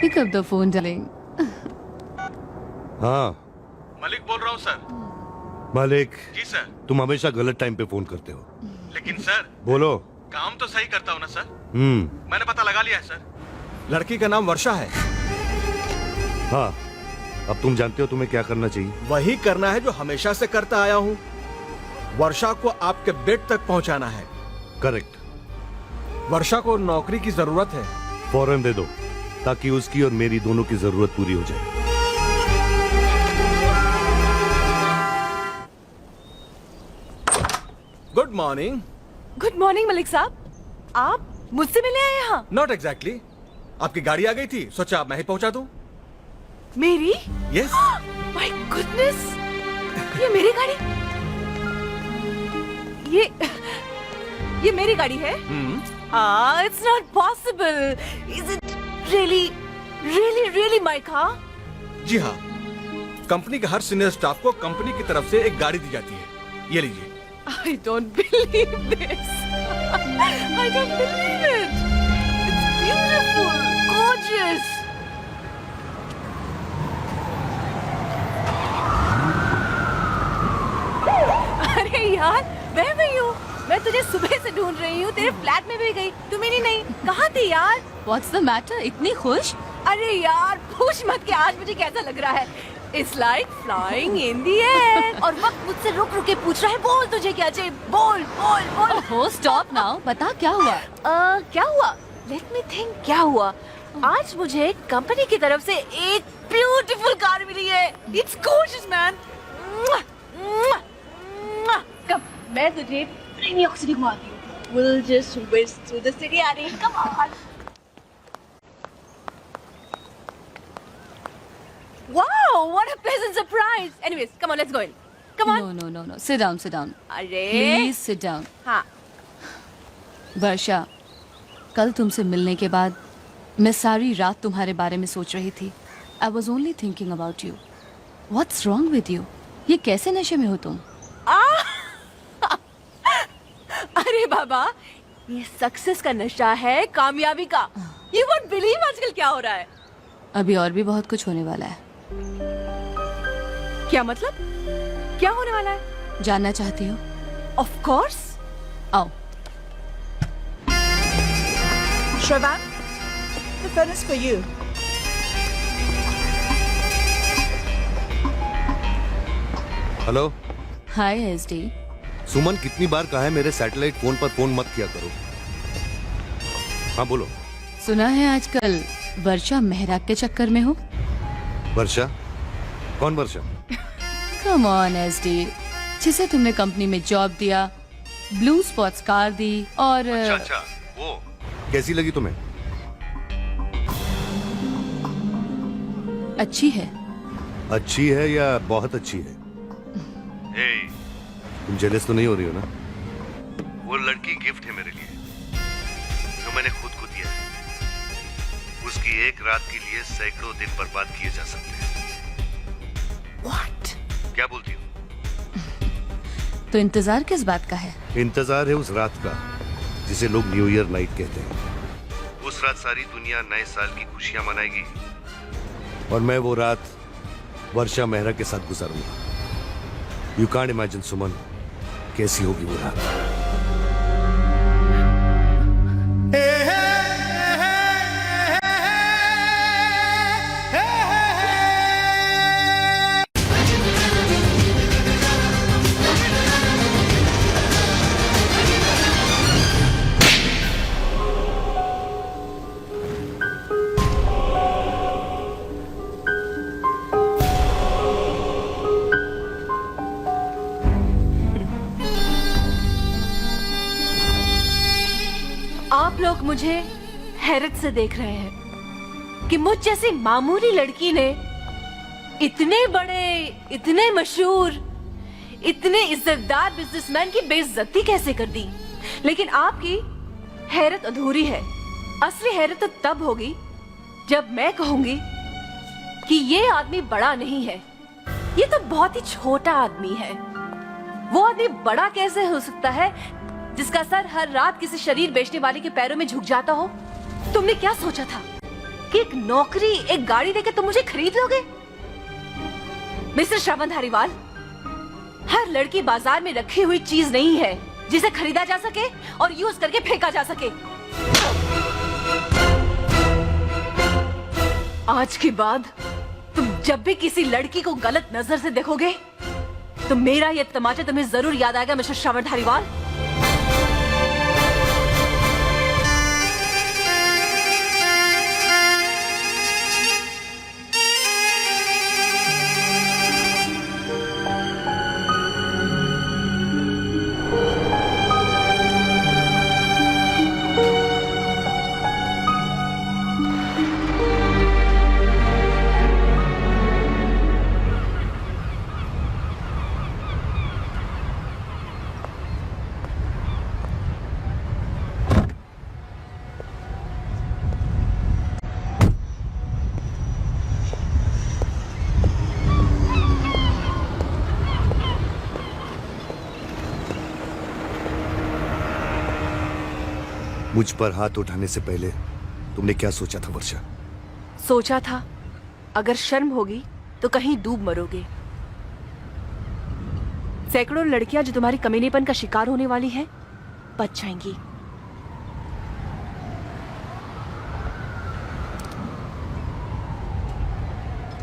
Pick up the phone, darling. हाँ मलिक बोल रहा हूँ सर। मालिक, जी सर। तुम हमेशा गलत टाइम पे फोन करते हो। लेकिन सर बोलो। काम तो सही करता हूँ ना सर। हम्म। मैंने पता लगा लिया है सर। लड़की का नाम वर्षा है। हाँ, अब तुम जानते हो तुम्हें क्या करना चाहिए। वही करना है जो हमेशा से करता आया हूँ। वर्षा को आपके बेड तक पहुँचाना है। करेक्ट। वर्षा को नौकरी की जरूरत है। फौरन दे दो ताकि उसकी और मेरी दोनों की जरूरत पूरी हो जाए। Good morning. Good morning Malik साहब, आप मुझसे मिले हैं यहाँ? Not exactly. आपकी गाड़ी आ गई थी, सोचा मैं ही पहुंचा दूं। मेरी? यस। माय गुडनेस, ये मेरी गाड़ी? ये मेरी गाड़ी है? It's not possible. Is it really my car? जी हाँ, कंपनी के हर सीनियर स्टाफ को कंपनी की तरफ से एक गाड़ी दी जाती है। ये लीजिए। I don't believe this. I don't believe it. It's beautiful, gorgeous. अरे यार, where were you? मैं तुझे सुबह से ढूंढ रही हूँ, तेरे फ्लैट में भी गई, तू मिली नहीं। कहाँ थी यार? What's the matter? इतनी खुश? अरे यार, पूछ मत कि आज मुझे कैसा लग रहा है। It's like flying in the air. और वक्त मुझसे रुक रुक के पूछ रहा है, बोल तुझे क्या चाहिए, बोल बोल बोल। Oh, stop now. बता क्या हुआ? क्या हुआ? Let me think, क्या हुआ? आज मुझे कंपनी की तरफ से एक ब्यूटीफुल कार मिली है। It's gorgeous, man. कम, मैं तुझे न्यू यॉर्क सिटी घुमाती हूँ। We'll just whiz through the city, यारी। Come on. Wow, what a pleasant surprise. Anyways, come on, let's go in. Come on. No. Sit down. अरे। Please sit down. हाँ। वर्षा, कल तुमसे मिलने के बाद मैं सारी रात तुम्हारे बारे में सोच रही थी। I was only thinking about you. What's wrong with you? ये कैसे नशे में हो तुम? अरे बाबा, ये सक्सेस का नशा है, कामयाबी का। You won't believe आजकल क्या हो रहा है। अभी और भी बहुत कुछ होने वाला है। क्या मतलब? क्या होने वाला है? जानना चाहती हो? Of course. आओ। Shravan, the phone is for you. Hello. Hi SD. Suman, कितनी बार कहा है मेरे सैटेलाइट फोन पर फोन मत किया करो। हाँ बोलो। सुना है आजकल वर्षा मेहरा के चक्कर में हो। वर्षा? कौन वर्षा? कम ऑन एसडी, जिसे तुमने कंपनी में जॉब दिया, ब्लू स्पॉट्स कार दी और अच्छा, वो कैसी लगी तुम्हें? अच्छी है। अच्छी है या बहुत अच्छी है? तुम जेलस तो नहीं हो रही हो ना? वो लड़की गिफ्ट है मेरे लिए, जो मैंने खुद को दिया है। उसकी एक रात के लिए सैकड़ों दिन बर्बाद किए जा सकते हैं। What? क्या बोलती हो? तो इंतजार किस बात का है? इंतजार है उस रात का जिसे लोग न्यू ईयर नाइट कहते हैं। उस रात सारी दुनिया नए साल की खुशियां मनाएगी और मैं वो रात वर्षा मेहरा के साथ गुजारूंगा। यू कांट इमेजिन सुमन, कैसी होगी वो रात। आप लोग मुझे हैरत से देख रहे हैं कि मुझ जैसी मामूली लड़की ने इतने बड़े, इतने मशहूर, इतने इज्जतदार बिजनेसमैन की बेइज्जती कैसे कर दी। लेकिन आपकी हैरत अधूरी है। असली हैरत तो तब होगी जब मैं कहूंगी कि ये आदमी बड़ा नहीं है, ये तो बहुत ही छोटा आदमी है। वो आदमी बड़ा कैसे हो सकता है जिसका सर हर रात किसी शरीर बेचने वाले के पैरों में झुक जाता हो? तुमने क्या सोचा था कि एक नौकरी, एक गाड़ी देके तुम मुझे खरीद लोगे? मिस्टर श्रवण धारीवाल, हर लड़की बाजार में रखी हुई चीज नहीं है जिसे खरीदा जा सके और यूज करके फेंका जा सके। आज के बाद तुम जब भी किसी लड़की को गलत नजर से देखोगे तो मेरा ये तमाचा तुम्हें जरूर याद आएगा, मिस्टर श्रवण धारीवाल। मुझ पर हाथ उठाने से पहले तुमने क्या सोचा था वर्षा? सोचा था अगर शर्म होगी तो कहीं डूब मरोगे। सैकड़ों लड़कियां जो तुम्हारी कमीनेपन का शिकार होने वाली हैं, बच जाएंगी।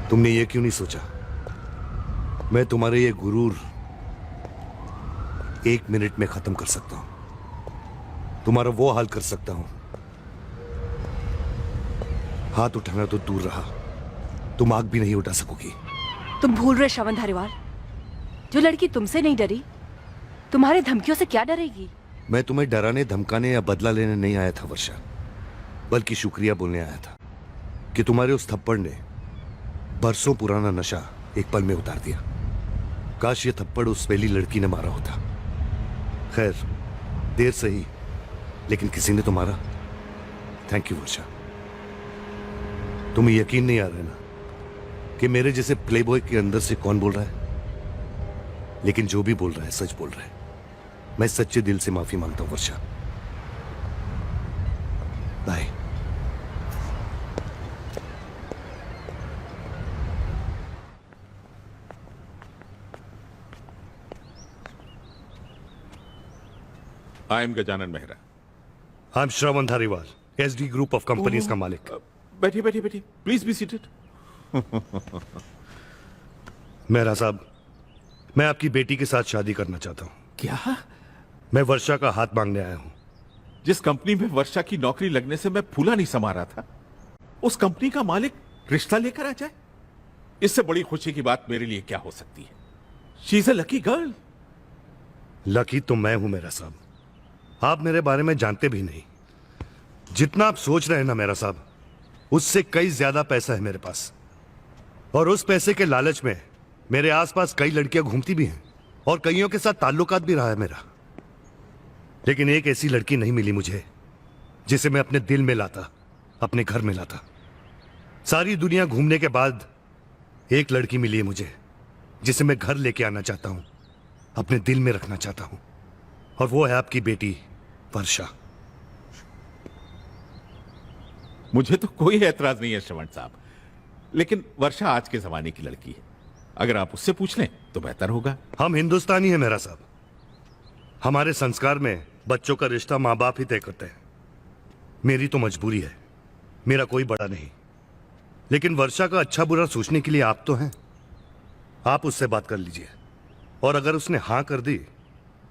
तुमने ये क्यों नहीं सोचा मैं तुम्हारे ये गुरूर 1 मिनट में खत्म कर सकता हूं, तुम्हारा वो हाल कर सकता हूं। हाथ उठाना तो दूर रहा, तुम आग भी नहीं उठा सकोगी। तुम भूल रहे श्रवण धारीवाल, जो लड़की तुमसे नहीं डरी तुम्हारे धमकियों से क्या डरेगी? मैं तुम्हें डराने, धमकाने या बदला लेने नहीं आया था वर्षा, बल्कि शुक्रिया बोलने आया था कि तुम्हारे उस थप्पड़ ने बरसों पुराना नशा एक पल में उतार दिया। काश ये थप्पड़ उस पहली लड़की ने मारा होता। खैर, देर सही, लेकिन किसी ने तो मारा। थैंक यू वर्षा। तुम्हें यकीन नहीं आ रहा ना कि मेरे जैसे प्लेबॉय के अंदर से कौन बोल रहा है, लेकिन जो भी बोल रहा है सच बोल रहा है। मैं सच्चे दिल से माफी मांगता हूं Varsha. Bye. I am Gajanan Mehra. I am Shravan Dhariwal, SD group of companies का मालिक। बैठिए बैठिए बैठिए, प्लीज बी सीटेड। मेहरा साहब, मैं आपकी बेटी के साथ शादी करना चाहता हूं। क्या? मैं वर्षा का हाथ मांगने आया हूं। जिस कंपनी में वर्षा की नौकरी लगने से मैं फूला नहीं समा रहा था, उस कंपनी का मालिक रिश्ता लेकर आ जाए, इससे बड़ी खुशी की बात मेरे लिए क्या हो सकती है? She is a lucky girl. Lucky तो मैं हूं मेरा साहब, आप मेरे बारे में जानते भी नहीं। जितना आप सोच रहे हैं ना मेरा साहब, उससे कई ज्यादा पैसा है मेरे पास, और उस पैसे के लालच में मेरे आसपास कई लड़कियां घूमती भी हैं और कईयों के साथ ताल्लुकात भी रहा है मेरा। लेकिन एक ऐसी लड़की नहीं मिली मुझे जिसे मैं अपने दिल में लाता, अपने घर में लाता। सारी दुनिया घूमने के बाद एक लड़की मिली है मुझे जिसे मैं घर लेके आना चाहता हूं, अपने दिल में रखना चाहता हूं, और वो है आपकी बेटी वर्षा। मुझे तो कोई एतराज नहीं है श्रवण साहब, लेकिन वर्षा आज के जमाने की लड़की है, अगर आप उससे पूछ लें तो बेहतर होगा। हम हिंदुस्तानी हैं मेरा साहब, हमारे संस्कार में बच्चों का रिश्ता माँ बाप ही तय करते हैं। मेरी तो मजबूरी है, मेरा कोई बड़ा नहीं, लेकिन वर्षा का अच्छा बुरा सोचने के लिए आप तो हैं। आप उससे बात कर लीजिए, और अगर उसने हां कर दी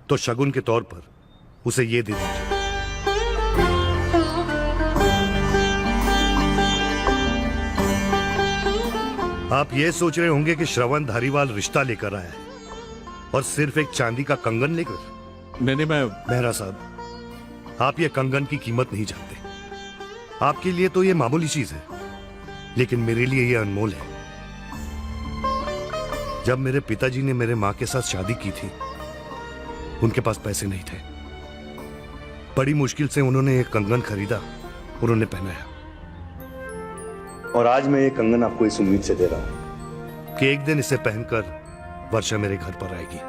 तो शगुन के तौर पर उसे ये दे दीजिए। आप ये सोच रहे होंगे कि श्रवण धारीवाल रिश्ता लेकर आया है और सिर्फ एक चांदी का कंगन लेकर। नहीं, मैं मेहरा साहब, आप ये कंगन की कीमत नहीं जानते। आपके लिए तो ये मामूली चीज है, लेकिन मेरे लिए ये अनमोल है। जब मेरे पिताजी ने मेरे मां के साथ शादी की थी, उनके पास पैसे नहीं थे। बड़ी मुश्किल से उन्होंने एक कंगन खरीदा और उन्हें पहनाया, और आज मैं ये कंगन आपको इस उम्मीद से दे रहा हूं कि एक दिन इसे पहनकर वर्षा मेरे घर पर आएगी।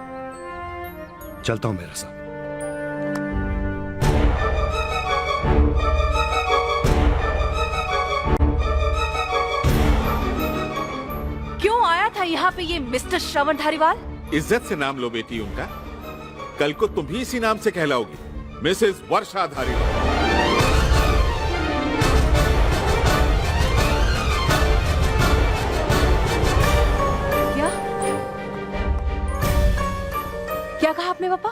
चलता हूं मेरा साहब। ये मिस्टर श्रवण धारीवाल? इज्जत से नाम लो बेटी उनका। कल को तुम भी इसी नाम से कहलाओगी, मिसेस वर्षा धारीवाल। क्या क्या कहा आपने पापा?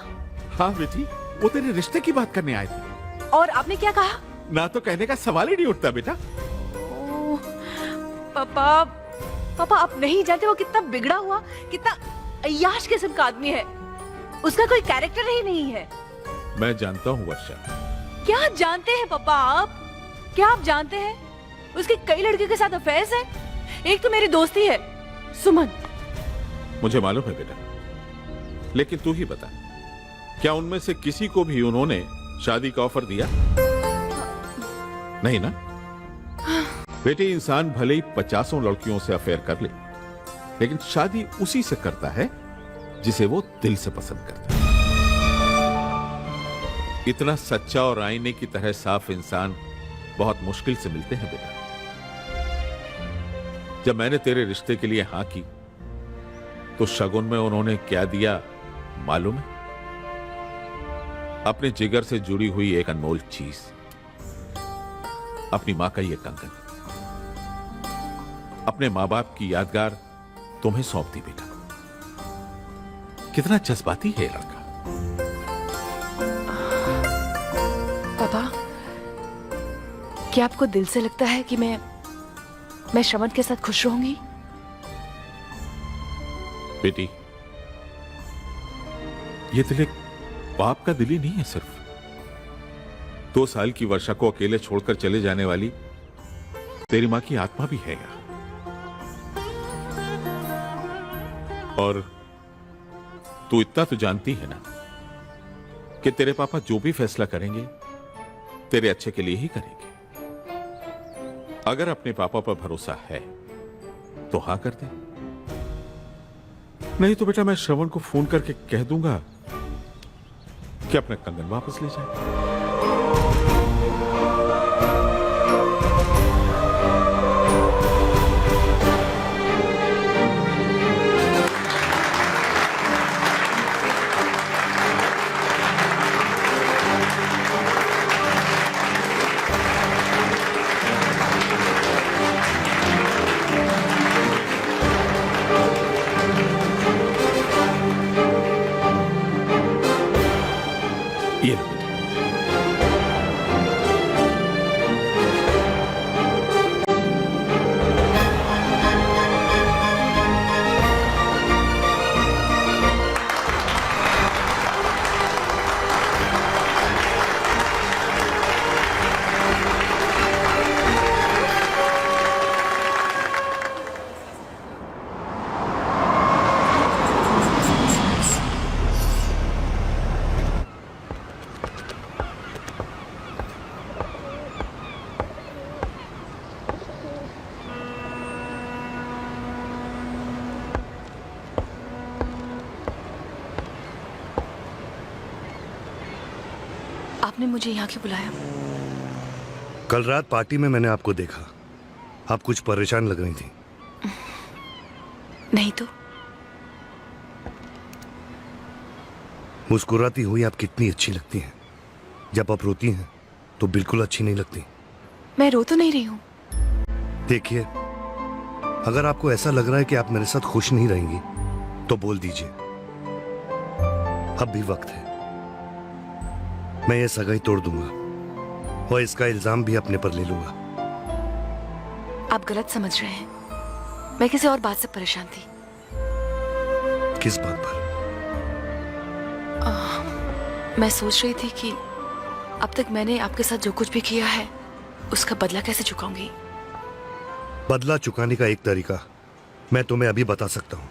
हाँ बेटी, वो तेरे रिश्ते की बात करने आए थे। और आपने क्या कहा? ना तो कहने का सवाल ही नहीं उठता बेटा। ओह, पापा पापा आप नहीं जानते वो कितना बिगड़ा हुआ, कितना अय्याश किस्म का आदमी है। उसका कोई कैरेक्टर ही नहीं है। मैं जानता हूँ वर्षा। क्या जानते हैं पापा आप? क्या आप जानते हैं उसकी कई लड़कियों के साथ अफेयर्स है? एक तो मेरी दोस्ती है सुमन। मुझे मालूम है बेटा, लेकिन तू ही बता, क्या उनमें से किसी को भी उन्होंने शादी का ऑफर दिया? नहीं ना बेटी, इंसान भले ही 50 लड़कियों से अफेयर कर ले, लेकिन शादी उसी से करता है जिसे वो दिल से पसंद करता है। इतना सच्चा और आईने की तरह साफ इंसान बहुत मुश्किल से मिलते हैं बेटा। जब मैंने तेरे रिश्ते के लिए हां की तो शगुन में उन्होंने क्या दिया मालूम है? अपने जिगर से जुड़ी हुई एक अनमोल चीज, अपनी मां का ये कंगन, अपने मां बाप की यादगार तुम्हें सौंप दी बेटा। कितना जज्बाती है लड़का। पापा क्या आपको दिल से लगता है कि मैं श्रवण के साथ खुश रहूंगी? बेटी, ये दिल एक बाप का दिल ही नहीं है सिर्फ। 2 साल की वर्षा को अकेले छोड़कर चले जाने वाली तेरी मां की आत्मा भी है यहाँ। और तू इतना तो जानती है ना कि तेरे पापा जो भी फैसला करेंगे तेरे अच्छे के लिए ही करेंगे। अगर अपने पापा पर भरोसा है तो हाँ कर दे, नहीं तो बेटा मैं श्रवण को फोन करके कह दूंगा कि अपना कंगन वापस ले जाए। ये लो बेटा। आपने मुझे यहाँ क्यों बुलाया? कल रात पार्टी में मैंने आपको देखा, आप कुछ परेशान लग रही थी। नहीं तो मुस्कुराती हुई आप कितनी अच्छी लगती हैं। जब आप रोती हैं तो बिल्कुल अच्छी नहीं लगती। मैं रो तो नहीं रही हूँ। देखिए, अगर आपको ऐसा लग रहा है कि आप मेरे साथ खुश नहीं रहेंगी तो बोल दीजिए, अब भी वक्त है। मैं ये सगाई तोड़ दूंगा और इसका इल्जाम भी अपने पर ले लूंगा। आप गलत समझ रहे हैं। मैं किसी और बात से परेशान थी। किस बात पर? मैं सोच रही थी कि अब तक मैंने आपके साथ जो कुछ भी किया है उसका बदला कैसे चुकाऊंगी। बदला चुकाने का एक तरीका मैं तुम्हें अभी बता सकता हूं।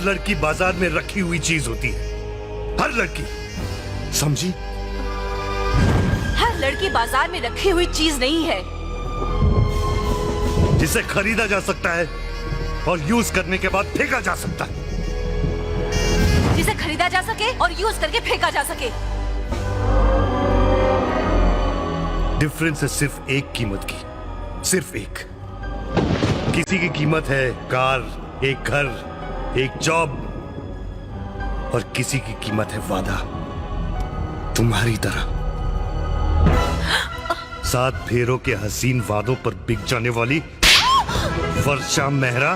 लड़की बाजार में रखी हुई चीज होती है, हर लड़की, समझी? हर लड़की बाजार में रखी हुई चीज नहीं है। जिसे खरीदा जा सकता है और यूज करने के बाद फेंका जा सकता है। जिसे खरीदा जा सके और यूज करके फेंका जा सके। डिफरेंस है सिर्फ एक कीमत की, सिर्फ एक। किसी की कीमत है कार, एक घर, एक जॉब, और किसी की कीमत है वादा, तुम्हारी तरह। 7 फेरों के हसीन वादों पर बिक जाने वाली वर्षा मेहरा।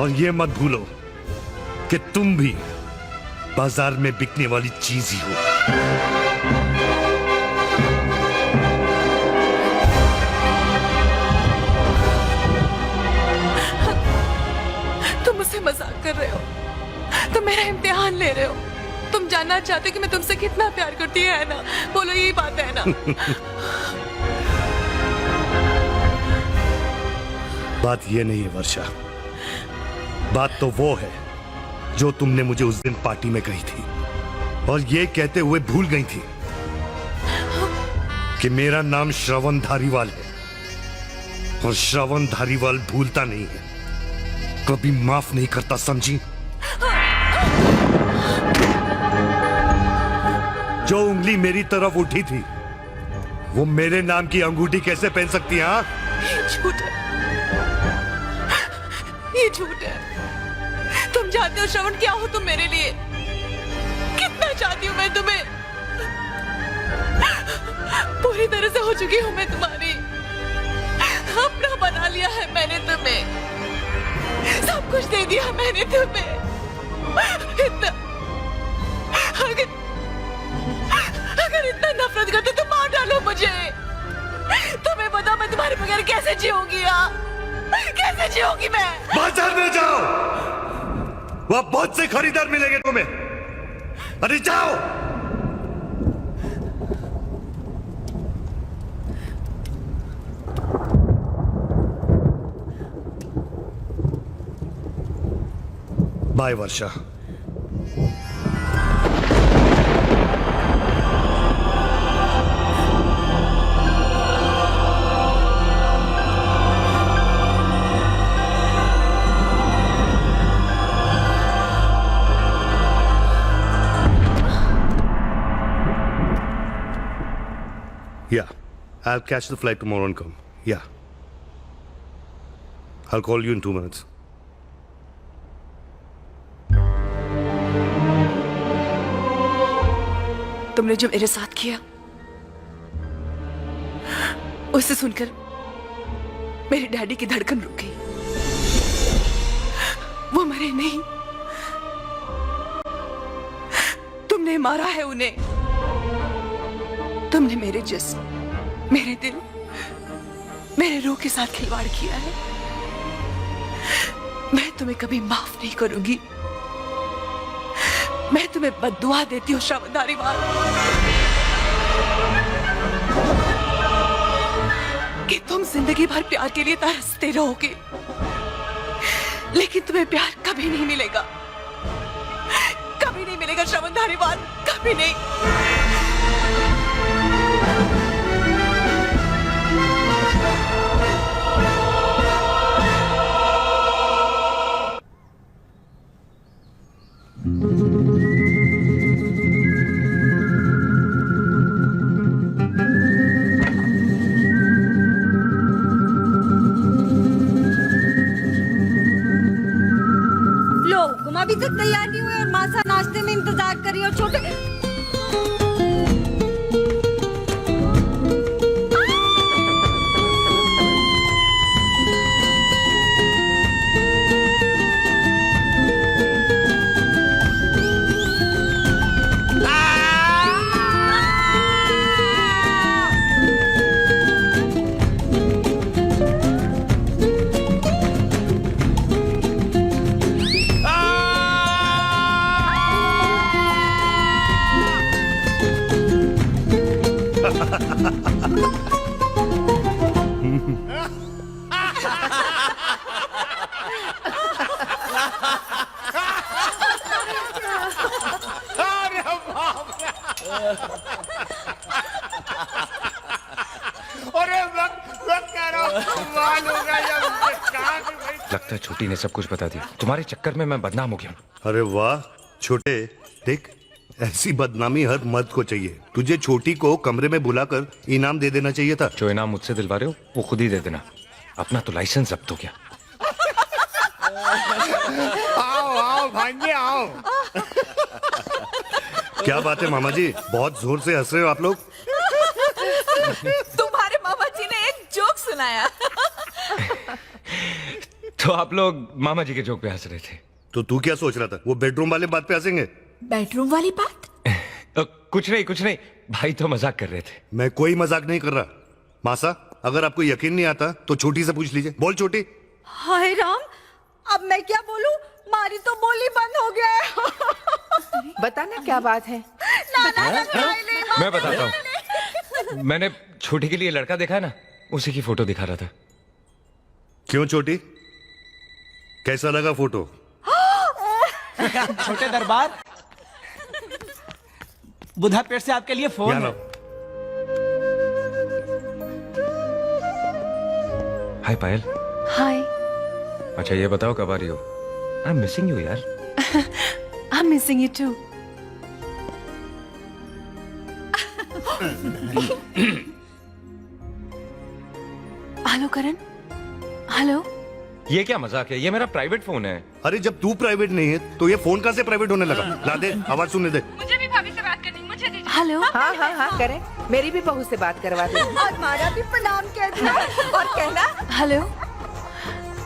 और ये मत भूलो कि तुम भी बाजार में बिकने वाली चीज ही हो। तुम मुझसे मजाक कर रहे हो, तुम मेरा इम्तिहान ले रहे हो। तुम जानना चाहते हो कि मैं तुमसे कितना प्यार करती है ना? बोलो, यही बात है ना? बात ये नहीं है वर्षा, बात तो वो है जो तुमने मुझे उस दिन पार्टी में कही थी, और ये कहते हुए भूल गई थी कि मेरा नाम श्रवण धारीवाल है, और श्रवण धारीवाल भूलता नहीं है, कभी माफ नहीं करता, समझी? जो उंगली मेरी तरफ उठी थी वो मेरे नाम की अंगूठी कैसे पहन सकती है? हाँ, ये झूठ है, ये झूठ है। तुम जानते हो श्रवण क्या हो तुम मेरे लिए, कितना चाहती हूँ मैं तुम्हें। पूरी तरह से हो चुकी हूँ मैं तुम्हारी, अपना बना लिया है मैंने तुम्हें, सब कुछ दे दिया मैंने तुम्हें। इतना अगर इतना नफरत करते तो मार डालो मुझे। तुम्हें पता मैं तुम्हारे बगैर कैसे जीऊंगी? कैसे जीऊंगी मैं? बाजार में जाओ, वहां बहुत से खरीदार मिलेंगे तुम्हें। अरे जाओ। Bye Varsha. Yeah, I'll catch the flight tomorrow and come. Yeah. I'll call you in 2 minutes. तुमने जो मेरे साथ किया उसे सुनकर मेरे डैडी की धड़कन रुक गई। वो मरे नहीं, तुमने मारा है उन्हें। तुमने मेरे जिस्म, मेरे दिल, मेरे रूह के साथ खिलवाड़ किया है। मैं तुम्हें कभी माफ नहीं करूंगी। मैं तुम्हें बद्दुआ देती हूँ श्रवण धारीवाल, कि तुम जिंदगी भर प्यार के लिए तरसते रहोगे, लेकिन तुम्हें प्यार कभी नहीं मिलेगा, कभी नहीं मिलेगा श्रवण धारीवाल, कभी नहीं। अभी तक तैयार नहीं हुए और मासा नाश्ते में इंतजार कर रही हो। छोटे लगता है छोटी ने सब कुछ बता दिया। तुम्हारे चक्कर में मैं बदनाम हो गया हूँ। अरे वाह छोटे, देख ऐसी बदनामी हर मर्द को चाहिए। तुझे छोटी को कमरे में बुलाकर इनाम दे देना चाहिए था। जो इनाम मुझसे दिलवा रहे हो वो खुद ही दे देना। अपना तो लाइसेंस जब्त हो गया। आओ आओ भांजे आओ। क्या बात है मामा जी, बहुत जोर से हंस रहे हो आप लोग। तुम्हारे मामा जी ने एक जोक सुनाया। तो आप लोग मामा जी के जोक पे हंस रहे थे। तो तू क्या सोच रहा था, वो बेडरूम वाले बात पे हंसेंगे? बेडरूम वाली बात? कुछ नहीं भाई तो मजाक कर रहे थे। मैं कोई मजाक नहीं कर रहा। मासा, अगर आपको यकीन नहीं आता तो छोटी से पूछ लीजिए। बोल छोटी। हाय राम, अब मैं क्या बोलूं? मारी तो बोली बंद हो गया है। बताना क्या बात है। मैं बताता हूँ। मैंने छोटी के लिए लड़का देखा है ना, उसी की फोटो दिखा रहा था। क्यों छोटी, कैसा लगा फोटो? छोटे दरबार, बुधा पेट से आपके लिए फोन यहाँ है। लाओ। हाय पायल। हाय। अच्छा ये बताओ कब आ रही हो? आई एम मिसिंग यू यार। I am missing you too. Hello Karan. Hello. ये क्या मजाक है? ये मेरा प्राइवेट फोन है। अरे जब तू प्राइवेट नहीं है तो ये फोन कहाँ से प्राइवेट होने लगा? ला दे, आवाज सुनने दे। मुझे भी भाभी से बात करनी, मुझे दीजिए। हेलो। हाँ हाँ हाँ करें, मेरी भी बहू से बात करवा दे। और मारा भी प्रणाम कह देना और कहना हेलो।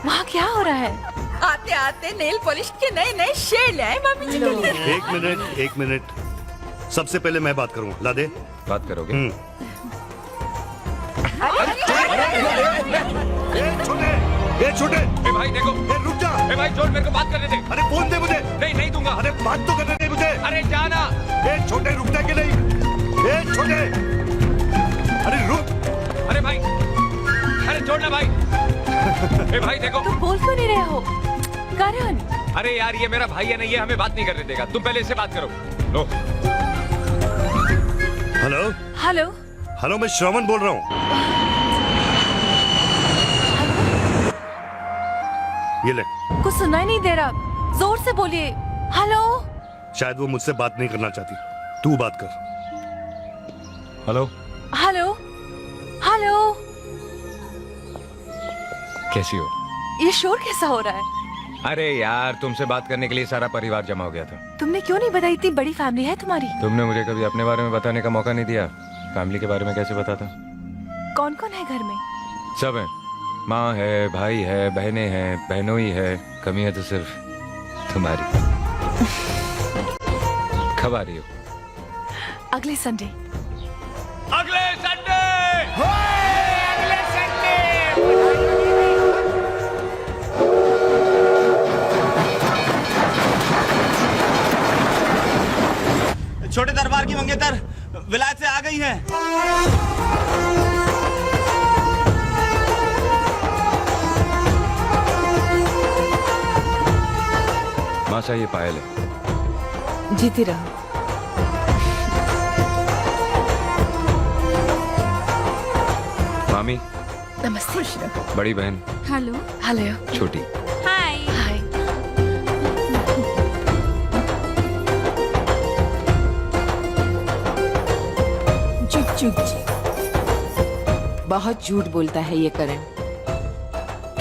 वहाँ क्या हो रहा है? आते आते नेल पॉलिश के नए नए शेड ले आए मामी जी के लिए। एक मिनट, सबसे पहले मैं बात करूंगा। ला दे। बात करोगे? ए छोटे, ए भाई देखो। ए रुक जा। ए भाई छोड़, मेरे को बात करने दे। अरे फोन दे मुझे। नहीं दूंगा। अरे बात तो करने दे मुझे। अरे जाना। ए छोटे, रुकता कि नहीं? ए छोटे, अरे रुक। अरे भाई, अरे छोड़ना भाई। ए भाई देखो। तुम बोल क्यों नहीं रहे हो? करण। अरे यार ये मेरा भाई है ना, ये हमें बात नहीं करने देगा। तुम पहले इससे बात करो। लो। Hello hello. हेलो, मैं श्रवण बोल रहा हूँ। ये ले। कुछ सुनाई नहीं दे रहा, जोर से बोलिए। हेलो। शायद वो मुझसे बात नहीं करना चाहती। तू बात कर। हेलो। हेलो। हेलो। कैसी हो? ये शोर कैसा हो रहा है? अरे यार तुमसे बात करने के लिए सारा परिवार जमा हो गया था। तुमने क्यों नहीं बताई? इतनी बड़ी फैमिली है तुम्हारी। तुमने मुझे कभी अपने बारे में बताने का मौका नहीं दिया। फैमिली के बारे में कैसे बताता? कौन कौन है घर में? सब है। माँ है, भाई है, बहनें हैं, बहनोई है। कमी है तो सिर्फ तुम्हारी। कब आ रही हो? अगले संडे। अगले संडे। अगले संडे। छोटे दरबार की मंगेतर विलायत से आ गई हैं। मासा ये पायल है। जीती रहो। मामी। नमस्ते। बड़ी बहन। हेलो। हेलो। छोटी। हाय। हाय। चुप चुप। बहुत झूठ बोलता है ये करण।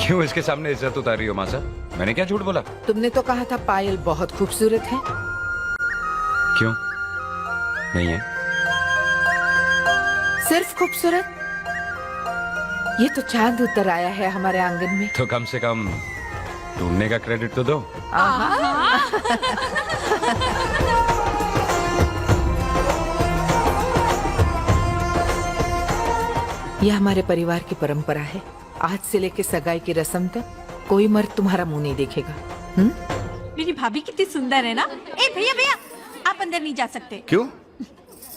क्यों इसके सामने इज्जत उतारी हो मासा? मैंने क्या झूठ बोला? तुमने तो कहा था पायल बहुत खूबसूरत है। क्यों नहीं है? सिर्फ खूबसूरत? ये तो चांद उतर आया है हमारे आंगन में। तो कम से कम ढूंढने का क्रेडिट तो दो। यह हमारे परिवार की परंपरा है। आज से लेके सगाई की रस्म तक कोई मर्द तुम्हारा मुंह नहीं देखेगा। मेरी भाभी कितनी सुंदर है ना। ए भैया भैया, आप अंदर नहीं जा सकते। क्यों?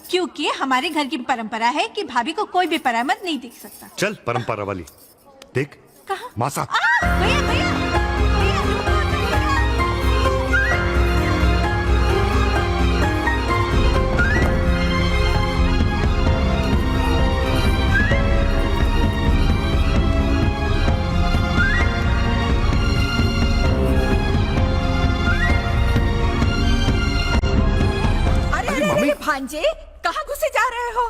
क्योंकि हमारे घर की परंपरा है कि भाभी को कोई भी पराया मर्द नहीं देख सकता। चल परंपरा वाली देख। कहाँ? मासा। भैया भैया भैया रुको, अरे भांजे कहाँ घुसे जा रहे हो?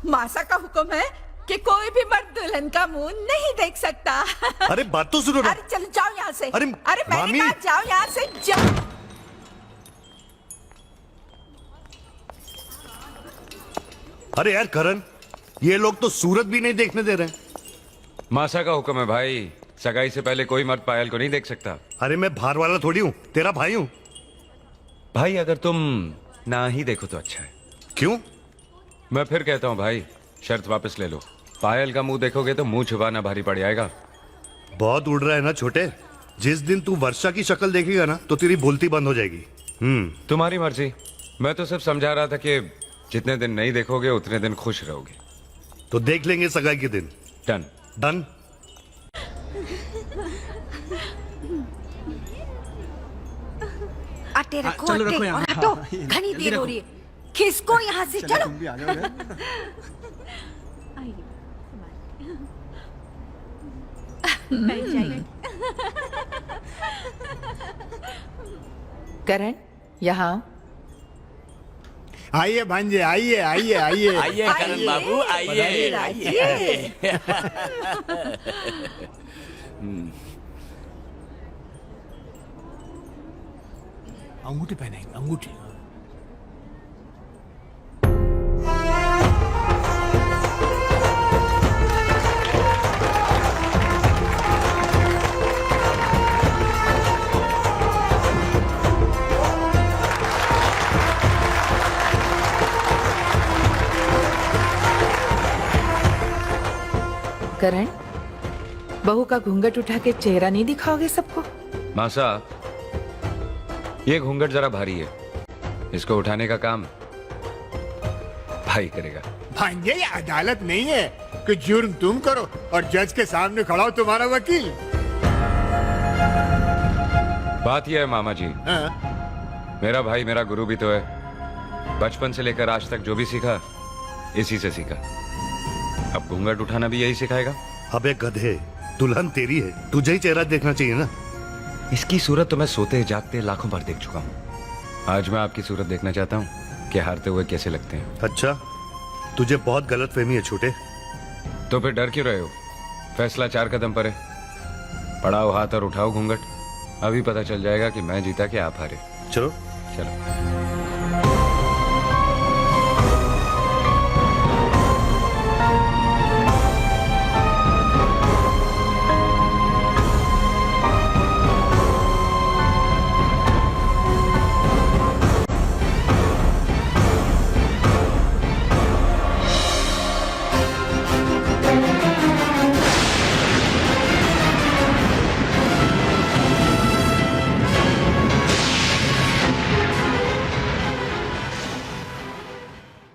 मासा का हुक्म है कि कोई भी मर्द दुल्हन का मुंह नहीं देख सकता। अरे बात तो सुनो ना। अरे चलो जाओ यहाँ से। अरे मैंने मामी। कहा जाओ यहाँ से जाओ। अरे यार करण, ये लोग तो सूरत भी नहीं देखने दे रहे हैं। मासा का हुक्म है भाई, सगाई से पहले कोई मर्द पायल को नहीं देख सकता। अरे मैं बाहर वाला थोड़ी हूँ, तेरा भाई हूँ। भाई अगर तुम ना ही देखो तो अच्छा है। क्यों? मैं फिर कहता हूँ भाई, शर्त वापस ले लो। पायल का मुंह देखोगे तो मुंह छुपाना भारी पड़ जाएगा। बहुत उड़ रहा है ना छोटे। जिस दिन तू वर्षा की शक्ल देखेगा ना तो तेरी बोलती बंद हो जाएगी। तुम्हारी मर्जी। मैं तो सिर्फ समझा रहा था कि जितने दिन नहीं देखोगे उतने दिन खुश रहोगे। तो देख लेंगे सगाई के दिन। डन। डन। आटे रखो, चलो रखो यहाँ। हटो, घनी देर हो रही है। खिसको यहाँ से, चलो। करण यहाँ आओ। आइए भांजे, आइए आइए आइए आइए करण बाबू, आइए। अंगूठी पहनाएंगे, अंगूठी। करण, बहू का घूंघट उठा के चेहरा नहीं दिखाओगे सबको? मासा, ये घूंघट जरा भारी है, इसको उठाने का काम भाई करेगा। भांजे ये अदालत नहीं है कि जुर्म तुम करो और जज के सामने खड़ा हो तुम्हारा वकील। बात यह है मामा जी, हाँ? मेरा भाई मेरा गुरु भी तो है। बचपन से लेकर आज तक जो भी सीखा इसी से सीखा। अब घूंघट उठाना भी यही सिखाएगा। अबे गधे, दुल्हन तेरी है, तुझे ही चेहरा देखना चाहिए ना। इसकी सूरत तो मैं सोते जागते लाखों बार देख चुका हूँ। आज मैं आपकी सूरत देखना चाहता हूँ कि हारते हुए कैसे लगते हैं। अच्छा, तुझे बहुत गलत फहमी है छोटे। तो फिर डर क्यों रहे हो? फैसला 4 कदम पर है। पड़ाओ हाथ और उठाओ घूंघट। अभी पता चल जाएगा कि मैं जीता कि आप हारे। चलो चलो।